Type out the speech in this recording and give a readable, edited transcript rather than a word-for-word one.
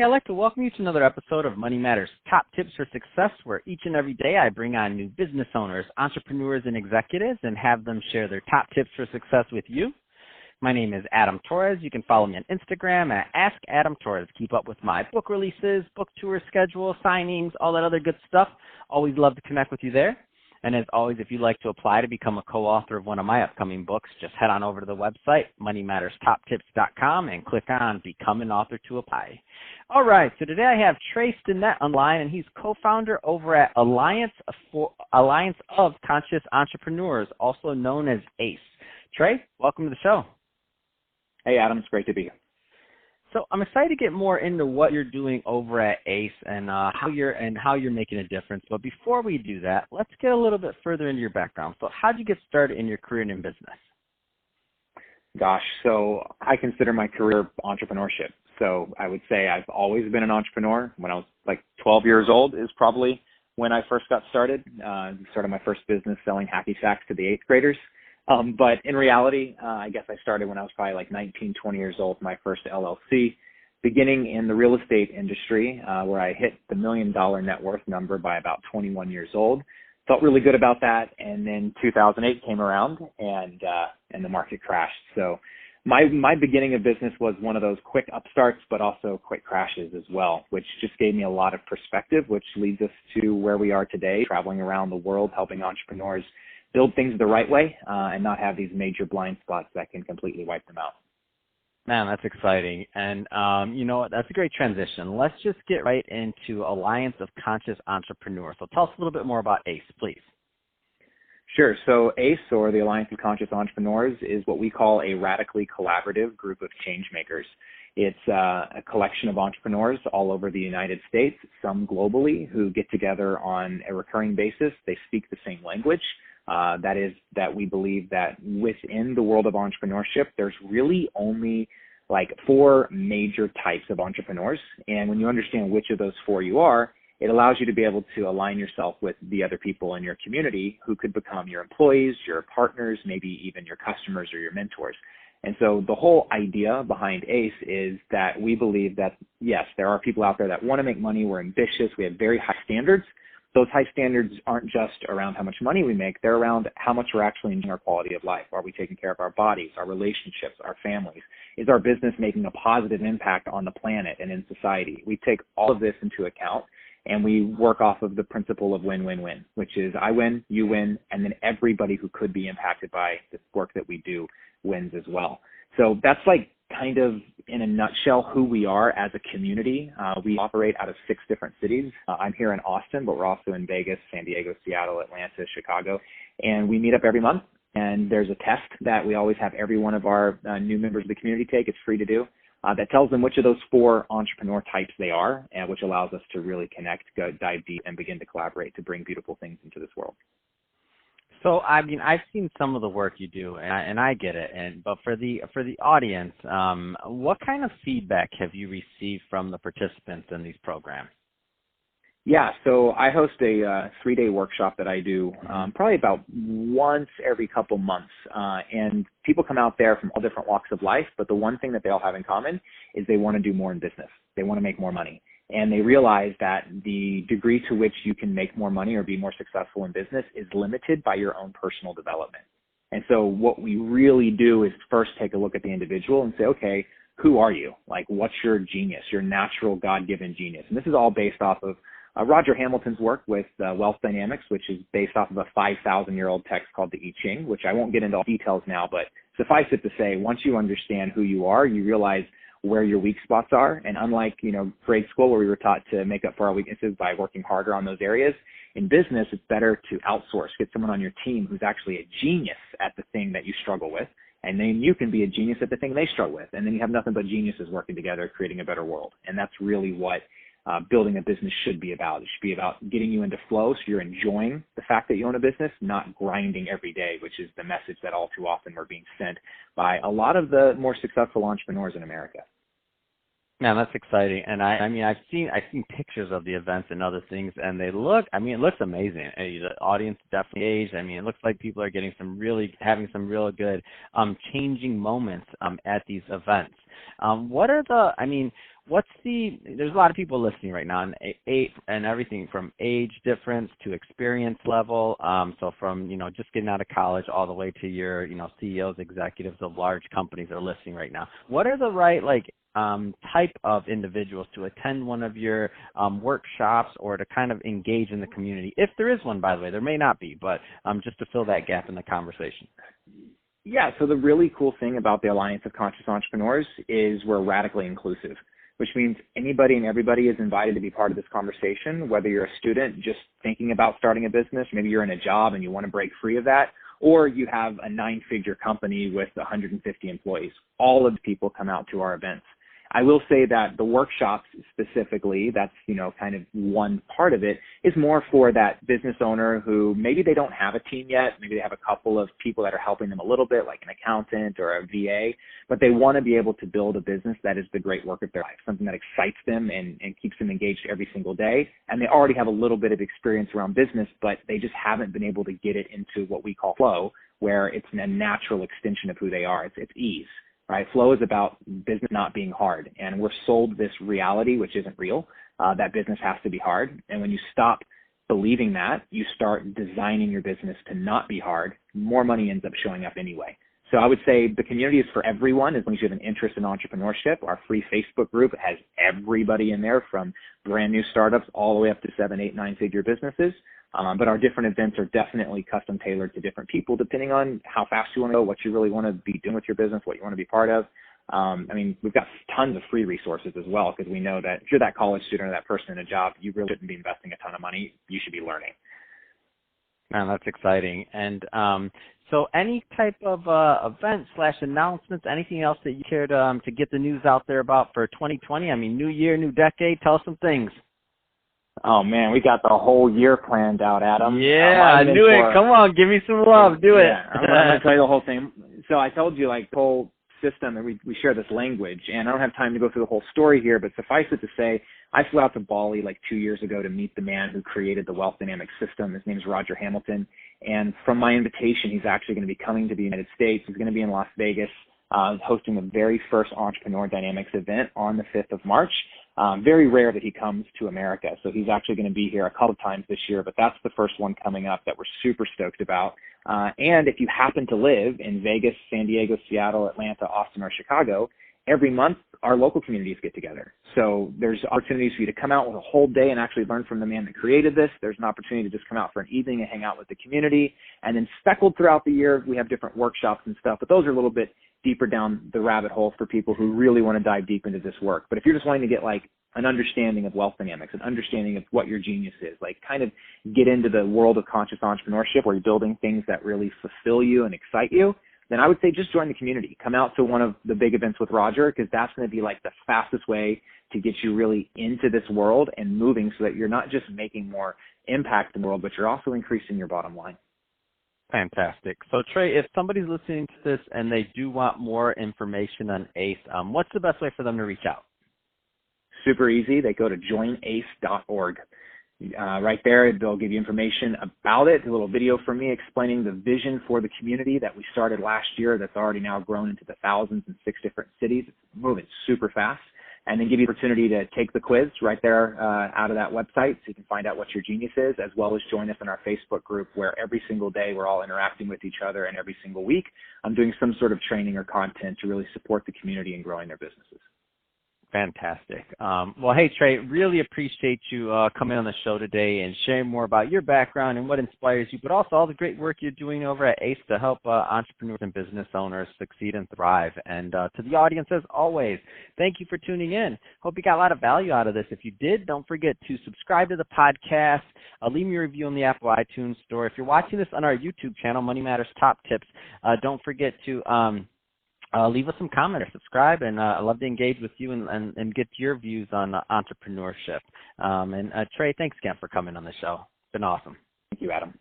Hey, I'd like to welcome you to another episode of Money Matters Top Tips for Success, where each and every day I bring on new business owners, entrepreneurs, and executives and have them share their top tips for success with you. My name is Adam Torres. You can follow me on Instagram at AskAdamTorres. Keep up with my book releases, book tour schedule, signings, all that other good stuff. Always love to connect with you there. And as always, if you'd like to apply to become a co-author of one of my upcoming books, just head on over to the website, moneymatterstoptips.com, and click on Become an Author to apply. All right, so today I have Trey Stinnett online, and he's co-founder over at Alliance of Conscious Entrepreneurs, also known as ACE. Trey, welcome to the show. Hey, Adam, it's great to be here. So I'm excited to get more into what you're doing over at ACE and how you're making a difference. But before we do that, let's get a little bit further into your background. So how did you get started in your career and in business? Gosh, so I consider my career entrepreneurship. So I would say I've always been an entrepreneur. When I was like 12 years old is probably when I first got started. Started my first business selling hacky sacks to the eighth graders. But in reality, I guess I started when I was probably like 19, 20 years old, my first LLC, beginning in the real estate industry, where I hit the $1 million net worth number by about 21 years old. Felt really good about that. And then 2008 came around and the market crashed. So my beginning of business was one of those quick upstarts, but also quick crashes as well, which just gave me a lot of perspective, which leads us to where we are today, traveling around the world, helping entrepreneurs build things the right way and not have these major blind spots that can completely wipe them out. Man, that's exciting. And you know what? That's a great transition. Let's just get right into Alliance of Conscious Entrepreneurs. So tell us a little bit more about ACE, please. Sure. So ACE, or the Alliance of Conscious Entrepreneurs, is what we call a radically collaborative group of change makers. It's a collection of entrepreneurs all over the United States, some globally, who get together on a recurring basis. They speak the same language. That is that we believe that within the world of entrepreneurship, there's really only like 4 major types of entrepreneurs. And when you understand which of those 4 you are, it allows you to be able to align yourself with the other people in your community who could become your employees, your partners, maybe even your customers or your mentors. And so the whole idea behind ACE is that we believe that, yes, there are people out there that want to make money. We're ambitious. We have very high standards. Those high standards aren't just around how much money we make. They're around how much we're actually enjoying our quality of life. Are we taking care of our bodies, our relationships, our families? Is our business making a positive impact on the planet and in society? We take all of this into account, and we work off of the principle of win-win-win, which is I win, you win, and then everybody who could be impacted by the work that we do wins as well. So that's like kind of in a nutshell who we are as a community. We operate out of 6 different cities. I'm here in Austin, but we're also in Vegas, San Diego, Seattle, Atlanta, Chicago, and we meet up every month. And there's a test that we always have every one of our new members of the community take. It's free to do. That tells them which of those 4 entrepreneur types they are, and which allows us to really connect, dive deep, and begin to collaborate to bring beautiful things into this world. So, I mean, I've seen some of the work you do, and I get it. But for the audience, what kind of feedback have you received from the participants in these programs? Yeah, so I host a 3-day workshop that I do probably about once every couple months. And people come out there from all different walks of life, but the one thing that they all have in common is they want to do more in business. They want to make more money. And they realize that the degree to which you can make more money or be more successful in business is limited by your own personal development. And so what we really do is first take a look at the individual and say, okay, who are you? Like, what's your genius, your natural God-given genius? And this is all based off of Roger Hamilton's work with Wealth Dynamics, which is based off of a 5,000-year-old text called the I Ching, which I won't get into all details now, but suffice it to say, once you understand who you are, you realize where your weak spots are. And unlike, grade school where we were taught to make up for our weaknesses by working harder on those areas, in business, it's better to outsource, get someone on your team who's actually a genius at the thing that you struggle with. And then you can be a genius at the thing they struggle with. And then you have nothing but geniuses working together, creating a better world. And that's really what building a business should be about. It should be about getting you into flow so you're enjoying the fact that you own a business, not grinding every day, which is the message that all too often we're being sent by a lot of the more successful entrepreneurs in America. Man, that's exciting. And I've seen pictures of the events and other things, and it looks amazing. The audience definitely engaged. It looks like people are having some real good changing moments at these events. What are There's a lot of people listening right now, and everything from age difference to experience level. So from, just getting out of college all the way to your, CEOs, executives of large companies that are listening right now. What are the right, type of individuals to attend one of your workshops or to kind of engage in the community? If there is one, by the way, there may not be, but just to fill that gap in the conversation. Yeah, so the really cool thing about the Alliance of Conscious Entrepreneurs is we're radically inclusive, which means anybody and everybody is invited to be part of this conversation, whether you're a student just thinking about starting a business, maybe you're in a job and you want to break free of that, or you have a 9-figure company with 150 employees. All of the people come out to our events. I will say that the workshops specifically, that's, kind of one part of it, is more for that business owner who maybe they don't have a team yet. Maybe they have a couple of people that are helping them a little bit, like an accountant or a VA, but they want to be able to build a business that is the great work of their life, something that excites them and keeps them engaged every single day. And they already have a little bit of experience around business, but they just haven't been able to get it into what we call flow, where it's a natural extension of who they are. It's ease. Right? Flow is about business not being hard. And we're sold this reality, which isn't real, that business has to be hard. And when you stop believing that, you start designing your business to not be hard, more money ends up showing up anyway. So I would say the community is for everyone as long as you have an interest in entrepreneurship. Our free Facebook group has everybody in there from brand new startups all the way up to 7, 8, 9-figure businesses. But our different events are definitely custom tailored to different people, depending on how fast you want to go, what you really want to be doing with your business, what you want to be part of. We've got tons of free resources as well, because we know that if you're that college student or that person in a job, you really shouldn't be investing a ton of money. You should be learning. Man, that's exciting. And so any type of event / announcements, anything else that you care to get the news out there about for 2020? New year, new decade. Tell us some things. Oh, man, we got the whole year planned out, Adam. Yeah, I knew it. Come on, give me some love. Do it. I'm going to tell you the whole thing. So I told you, the whole system, and we share this language, and I don't have time to go through the whole story here, but suffice it to say, I flew out to Bali 2 years ago to meet the man who created the wealth dynamics system. His name is Roger Hamilton, and from my invitation, he's actually going to be coming to the United States. He's going to be in Las Vegas, hosting the very first Entrepreneur Dynamics event on the 5th of March. Very rare that he comes to America, so he's actually going to be here a couple of times this year, but that's the first one coming up that we're super stoked about. And if you happen to live in Vegas, San Diego, Seattle, Atlanta, Austin, or Chicago, every month our local communities get together. So there's opportunities for you to come out with a whole day and actually learn from the man that created this. There's an opportunity to just come out for an evening and hang out with the community. And then speckled throughout the year, we have different workshops and stuff, but those are a little bit deeper down the rabbit hole for people who really want to dive deep into this work. But if you're just wanting to get an understanding of wealth dynamics, an understanding of what your genius is, kind of get into the world of conscious entrepreneurship where you're building things that really fulfill you and excite you, then I would say just join the community. Come out to one of the big events with Roger, because that's going to be the fastest way to get you really into this world and moving so that you're not just making more impact in the world, but you're also increasing your bottom line. Fantastic. So, Trey, if somebody's listening to this and they do want more information on ACE, what's the best way for them to reach out? Super easy. They go to joinace.org. Right there, they'll give you information about it, a little video from me explaining the vision for the community that we started last year that's already now grown into the thousands in 6 different cities. It's moving super fast. And then give you the opportunity to take the quiz right there out of that website so you can find out what your genius is, as well as join us in our Facebook group where every single day we're all interacting with each other, and every single week I'm doing some sort of training or content to really support the community in growing their businesses. Fantastic. Well, hey, Trey, really appreciate you coming on the show today and sharing more about your background and what inspires you, but also all the great work you're doing over at ACE to help entrepreneurs and business owners succeed and thrive. And to the audience, as always, thank you for tuning in. Hope you got a lot of value out of this. If you did, don't forget to subscribe to the podcast. Leave me a review on the Apple iTunes Store. If you're watching this on our YouTube channel, Money Matters Top Tips, don't forget to leave us some comment or subscribe, and I'd love to engage with you and get your views on entrepreneurship. And Trey, thanks again for coming on the show. It's been awesome. Thank you, Adam.